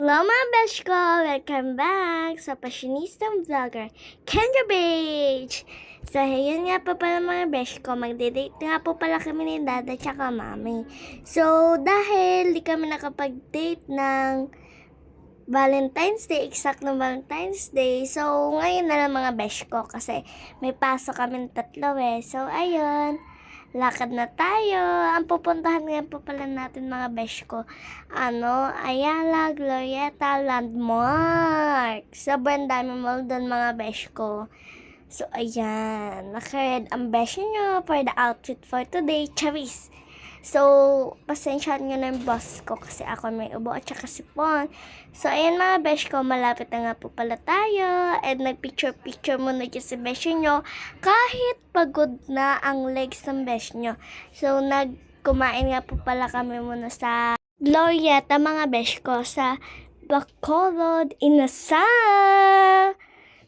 Hello mga besh ko! Welcome back sa Passionistang Vlogger, Kendra Beach! So, yun nga po pala mga besh ko, magde-date nga po pala kami ni Dada tsaka Mami. So, dahil di kami nakapag-date ng Valentine's Day, exact ng Valentine's Day. So, ngayon na lang mga besh ko kasi may pasok kami tatlo eh. So, ayun. Lakad na tayo. Ang pupuntahan nga po pala natin mga besh ko, Ayala, Glorieta, Landmark. Sobrang dami mall doon mga besh ko. So, ayan. Nakared ang besh nyo for the outfit for today. Charis! So, pasensyahan nyo na yung boss ko kasi ako may ubo at saka sipon. So, ayan mga besh ko, malapit na nga po pala tayo. And nag-picture-picture muna dyan si besh nyo kahit pagod na ang legs ng besh nyo. So, kumain nga po pala kami muna sa Glorieta mga besh ko sa Bacolod Inasal.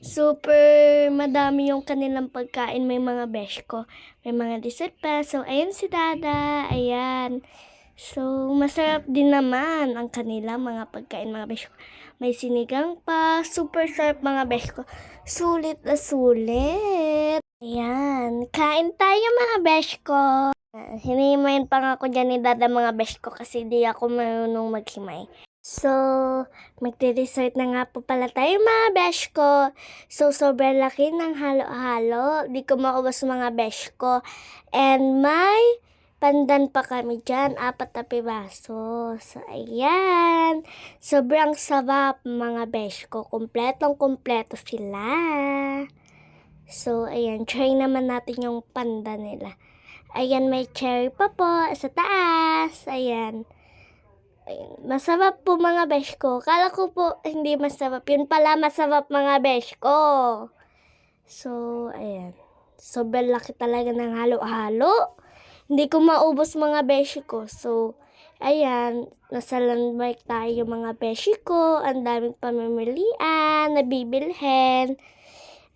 Super madami yung kanilang pagkain, may mga besh ko. May mga dessert pa. So, ayun si Dada. Ayan. So, masarap din naman ang kanilang mga pagkain, mga besh ko. May sinigang pa. Super sarap mga besh ko. Sulit na sulit. Ayan. Kain tayo mga besh ko. Hinihimayin pa nga ako dyan ni Dada mga besh ko kasi di ako marunong maghimay. So, magde-dessert na nga po pala tayo mga besh ko. So, sobrang laki ng halo-halo. Di ko maubos mga besh ko. And may pandan pa kami dyan. 4 na piraso. So, ayan. Sobrang sarap mga besh ko. Kumpletong-kumpleto sila. So, ayan. Try naman natin yung pandan nila. Ayan, may cherry pa po sa taas. Ayan. Masarap po mga besh ko. Kala ko po hindi masarap. Yun pala masarap mga besh ko. So, ayan. Sobrang laki talaga ng halo-halo. Hindi ko maubos mga besh ko. So, ayan. Nasa Landmark tayo mga besh ko. Ang daming pamimilian, nabibilhin.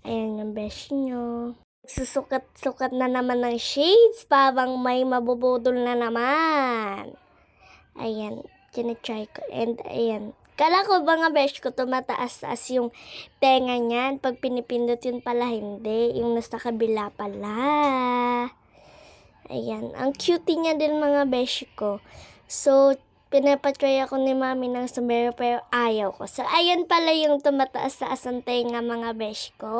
Ayan yung besh nyo. Susukat-sukat na naman ng shades. Parang may mabubudol na naman. Ayan. Tinatry ko. And, ayan. Kala ko mga besh ko, tumataas-taas yung tenga niyan. Pag pinipindot yun pala, hindi. Yung nasa kabila pala. Ayan. Ang cutie niya din mga besh ko. So, pinapatry ako ni Mami ng sombrero pero ayaw ko. So, ayan pala yung tumataas-taas ang tenga mga besh ko.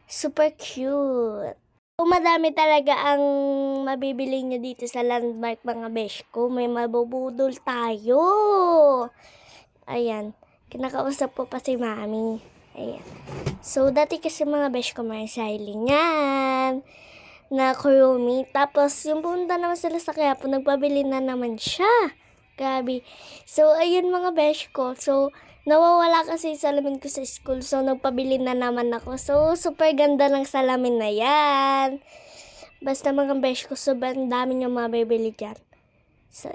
Super cute. Madami talaga ang mabibili nyo dito sa Landmark mga besh ko. May mabubudol tayo. Ayan. Kinakausap ko pa si Mami. Ayan. So, dati kasi mga besh ko may siling yan. Na Kurumi. Tapos, yung punta naman sila sa Quiapo, nagpabili na naman siya. Grabe. So, ayun mga besh ko. So, nawawala kasi salamin ko sa school. So, nagpabili na naman ako. So, super ganda ng salamin na yan. Basta mga besh ko, sobrang dami nyo mabibili dyan. So,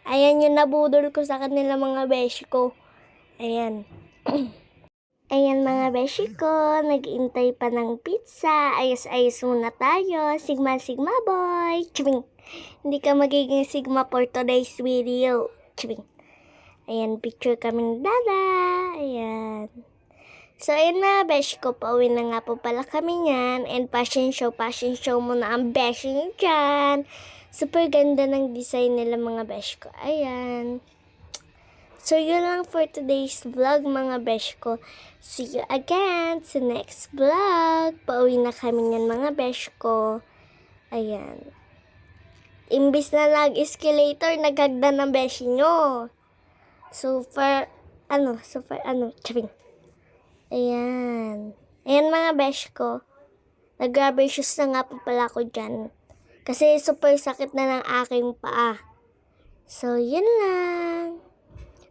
ayan yung nabudol ko sa kanila mga besh ko. Ayan. Ayan mga beshi ko, nag-iintay pa ng pizza. Ayos-ayos muna tayo. Sigma-sigma boy. Chubing. Hindi ka magiging sigma for today's video. Chubing. Ayan, picture kami ng Dada. Ayan. So, ayan na, besh ko. Pauwi na nga po pala kami yan. And fashion show muna ang besh nyo dyan. Super ganda ng design nila mga besh ko. Ayan. So, yun lang for today's vlog mga besh ko. See you again sa next vlog. Pauwi na kami yan mga besh ko. Ayan. Imbis na nag-escalator, naghagdan ng besh nyo. Super, chabing. Ayan. Ayan mga besh ko. Nag-rubber shoes na nga po pala ako dyan. Kasi super sakit na ng aking paa. So, yun lang.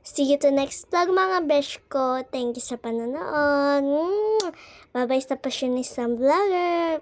See you to next vlog mga besh ko. Thank you sa panonood. Bye-bye sa Passionistang Vlogger.